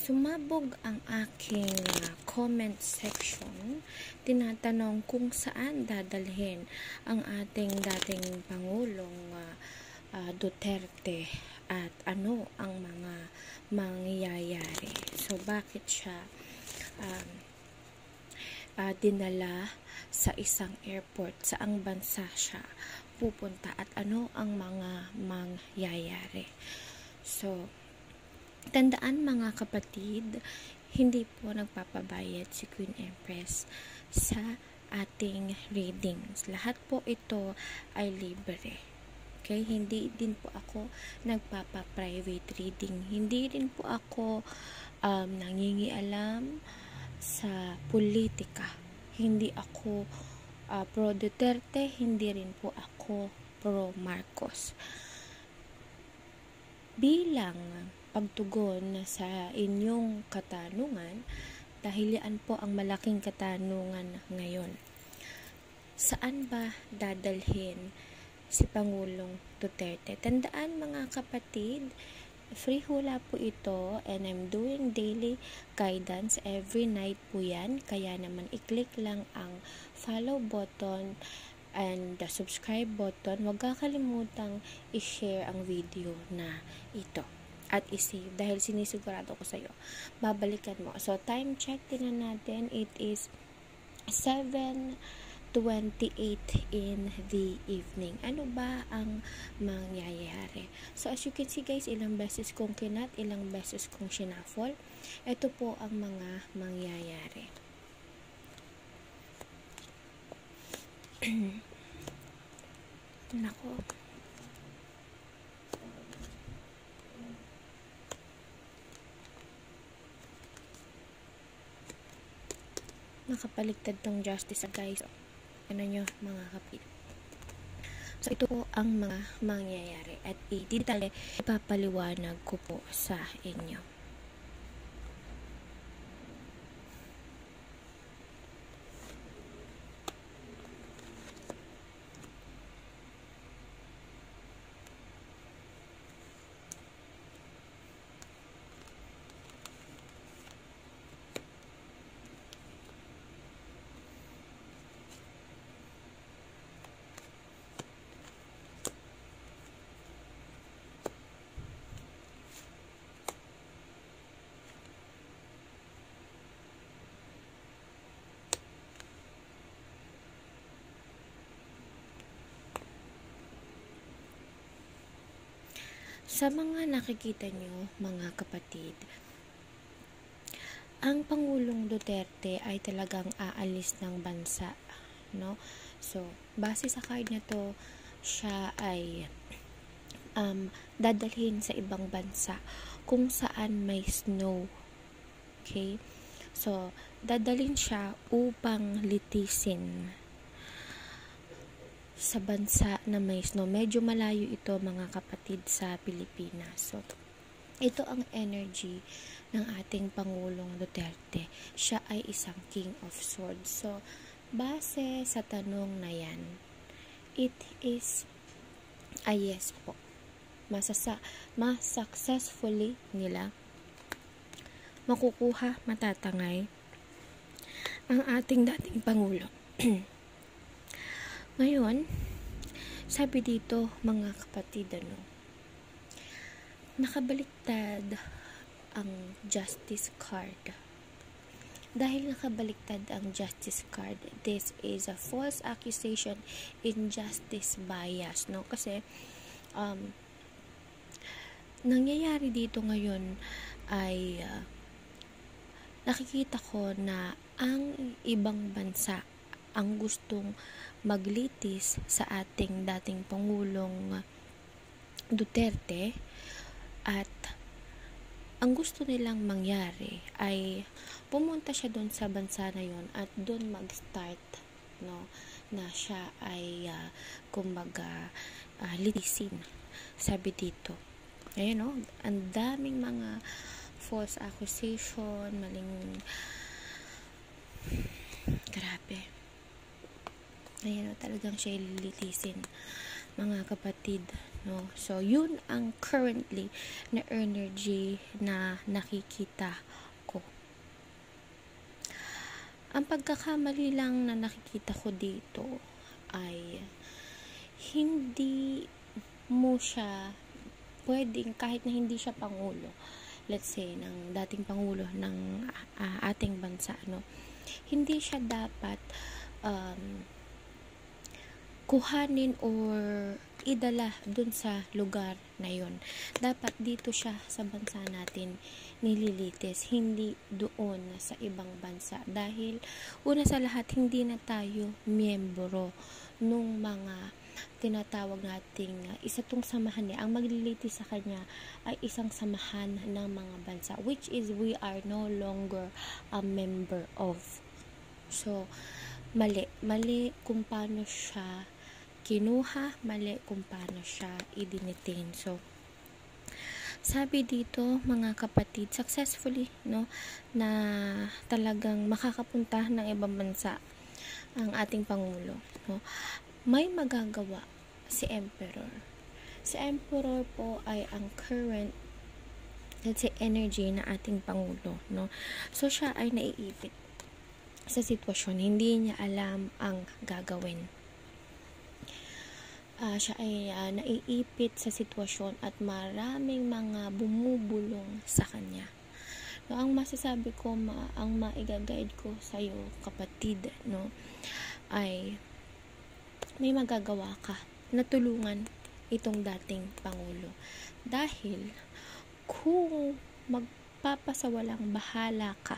Sumabog ang aking comment section. Tinatanong kung saan dadalhin ang ating dating Pangulong Duterte at ano ang mga mangyayari. So, bakit siya dinala sa isang airport, saang bansa siya pupunta at ano ang mga mangyayari. So, tandaan mga kapatid, hindi po nagpapabayad si Queen Empress sa ating readings. Lahat po ito ay libre. Okay? Hindi din po ako nagpapa-private reading. Hindi din po ako nangingialam sa politika. Hindi ako pro Duterte, hindi rin po ako pro Marcos. Bilang pagtugon sa inyong katanungan, dahil yan po ang malaking katanungan ngayon. Saan ba dadalhin si Pangulong Duterte? Tandaan mga kapatid, free hula po ito and I'm doing daily guidance every night po yan. Kaya naman i-click lang ang follow button and the subscribe button. Huwag kakalimutang i-share ang video na ito at i-save dahil sinisigurado ko sa'yo babalikan mo. So time check din natin, it is 7:28 in the evening. Ano ba ang mangyayari? So as you can see guys, ilang beses kong kinat, ilang beses kong shuffle. Ito po ang mga mangyayari. Nako. Nakapaligtad tong justice guys. Ano nyo mga kapatid. So ito po ang mga mangyayari at ipapaliwanag ko po sa inyo. Sa mga nakikita nyo, mga kapatid, ang Pangulong Duterte ay talagang aalis ng bansa, no? So, base sa card na to, siya ay dadalhin sa ibang bansa kung saan may snow. Okay? So, dadalhin siya upang litisin sa bansa na may snow. Medyo malayo ito mga kapatid sa Pilipinas. So, ito ang energy ng ating Pangulong Duterte. Siya ay isang King of Swords. So, base sa tanong na yan, it is a yes po. Mas successfully nila makukuha, matatangay ang ating dating Pangulo. Ngayon, sabi dito mga kapatid, nakabaliktad ang justice card. Dahil nakabaliktad ang justice card, this is a false accusation, injustice bias, no? Kasi nangyayari dito ngayon ay nakikita ko na ang ibang bansa ang gustong maglitis sa ating dating Pangulong Duterte at ang gusto nilang mangyari ay pumunta siya doon sa bansa na yon at doon mag-start, no, na siya ay kumbaga litisin. Sabi dito, ayun, no, ang daming mga false accusation, maling grabe. Ayan, talagang siya ililitisin. mga kapatid, no? So yun ang currently na energy na nakikita ko. Ang pagkakamali lang na nakikita ko dito ay hindi mo siya pwedeng, kahit na hindi siya pangulo, let's say ng dating pangulo ng ating bansa, no, hindi siya dapat kuhanin or idala dun sa lugar na yon. Dapat dito siya sa bansa natin nililitis, hindi doon sa ibang bansa. Dahil una sa lahat, hindi na tayo miyembro nung mga tinatawag nating isa tong samahan niya. Ang maglilitis sa kanya ay isang samahan ng mga bansa, which is we are no longer a member of. So, mali kung paano siya kinuha, mali kung paano siya i-detain. So, sabi dito mga kapatid, successfully, no, na talagang makakapunta ng ibang bansa ang ating pangulo, no, may magagawa si Emperor. Si Emperor po ay ang current, let's say, energy na ating pangulo, no. So siya ay naiipit sa sitwasyon, hindi niya alam ang gagawin. Siya ay naiipit sa sitwasyon at maraming mga bumubulong sa kanya. No, ang masasabi ko, ang maiga-guide ko sa iyo, kapatid, no, ay may magagawa ka na tulungan itong dating pangulo. Dahil kung magpapasawalang bahala ka,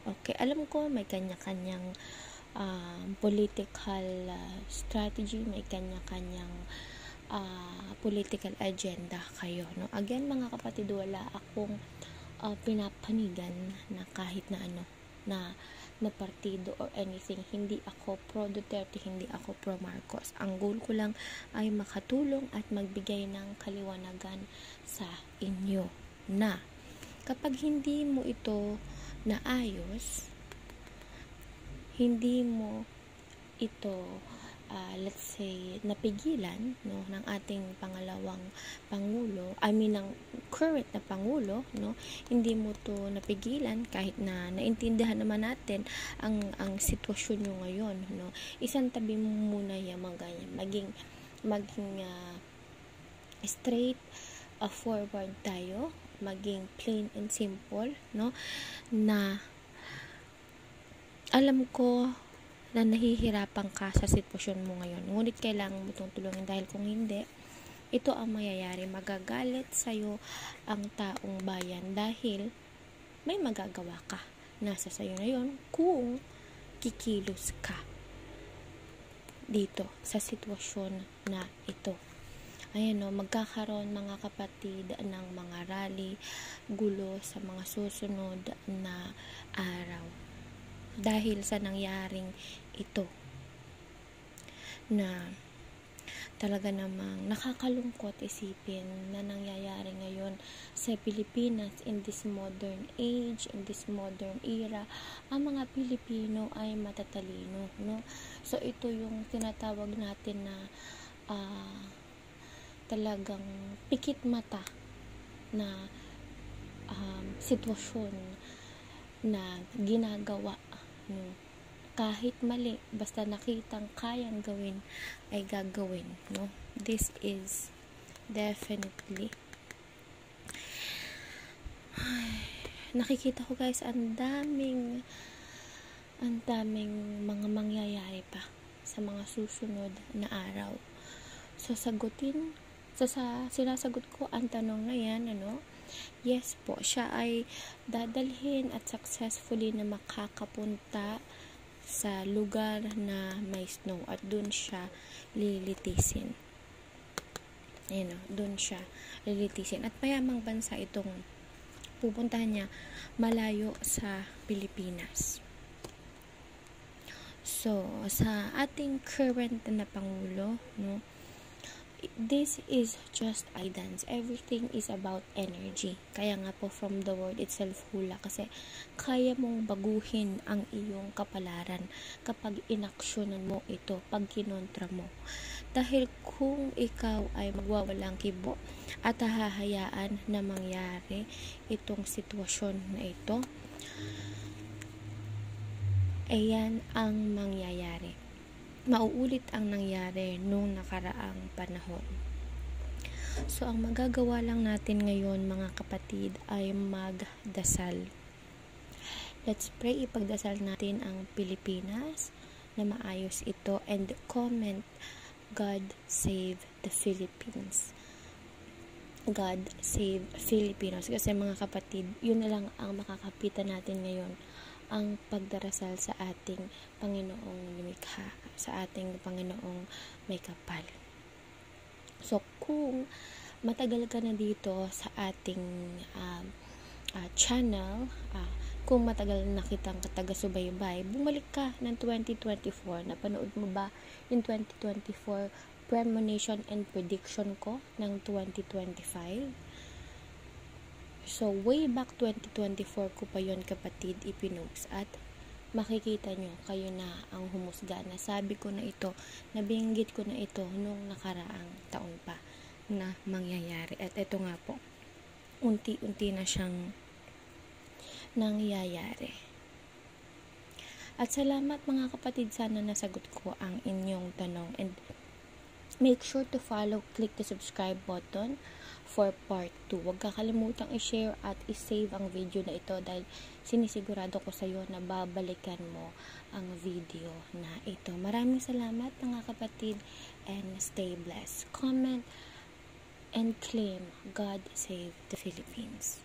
okay, alam ko may kanya-kanyang political strategy, may kanya-kanyang political agenda kayo, no. Again mga kapatid, wala akong pinapanigan na kahit na ano na partido or anything. Hindi ako pro Duterte, hindi ako pro Marcos. Ang goal ko lang ay makatulong at magbigay ng kaliwanagan sa inyo na kapag hindi mo ito naayos, hindi mo ito let's say napigilan, no, ng ating pangalawang pangulo, ng current na pangulo, no, hindi mo to napigilan kahit na naintindihan naman natin ang sitwasyon nyo ngayon, no. Isang tabi mo muna yung mga ganyan, maging straight forward tayo, maging plain and simple, no, na alam ko na nahihirapan ka sa sitwasyon mo ngayon. Ngunit kailangan mo itong tulungan dahil kung hindi, ito ang mayayari. Magagalit sa'yo ang taong bayan dahil may magagawa ka. Nasa sa'yo na yun kung kikilos ka dito sa sitwasyon na ito. Ayan, no, magkakaroon mga kapatid ng mga rally, gulo sa mga susunod na araw. Dahil sa nangyaring ito na talaga namang nakakalungkot isipin na nangyayari ngayon sa Pilipinas in this modern age, in this modern era. Ang mga Pilipino ay matatalino, no? So ito yung tinatawag natin na talagang pikit mata na sitwasyon na ginagawa, no? Kahit mali, basta nakitang kayang gawin ay gagawin, no? This is definitely nakikita ko guys, ang daming mga mangyayari pa sa mga susunod na araw. So sinasagot ko ang tanong na yan, ano? Yes po, siya ay dadalhin at successfully na makakapunta sa lugar na may snow at dun siya lilitisin. Ayan, dun siya lilitisin. At mayamang bansa itong pupuntahan niya, malayo sa Pilipinas. So, sa ating current na pangulo, no, this is just guidance. Everything is about energy. Kaya nga po from the word itself, hula, kasi kaya mong baguhin ang iyong kapalaran kapag inaksyonan mo ito, pag kinontra mo. Dahil kung ikaw ay magwawalang kibo at hahayaan na mangyari itong sitwasyon na ito, ayan ang mangyayari. Mauulit ang nangyari nung nakaraang panahon. So, ang magagawa lang natin ngayon, mga kapatid, ay magdasal. Let's pray. Ipagdasal natin ang Pilipinas na maayos ito, and comment, God save the Philippines. God save Filipinos. Kasi mga kapatid, yun na lang ang makakapitan natin ngayon, ang pagdarasal sa ating Panginoong lumikha, sa ating Panginoong may kapal. So, kung matagal ka na dito sa ating channel, kung matagal na kitang taga-subaybay, bumalik ka ng 2024. Napanood mo ba yung 2024 premonition and prediction ko ng 2025? So, way back 2024 ko pa yon, kapatid, ipinost, at makikita nyo, kayo na ang humusga. Nasabi ko na ito, nabinggit ko na ito nung nakaraang taon pa na mangyayari. At ito nga po, unti-unti na siyang nangyayari. At salamat mga kapatid, sana nasagot ko ang inyong tanong, and make sure to follow, click the subscribe button for part 2. Huwag kakalimutang i-share at i-save ang video na ito, dahil sinisigurado ko sa iyo na babalikan mo ang video na ito. Maraming salamat mga kapatid, and stay blessed. Comment and claim God save the Philippines.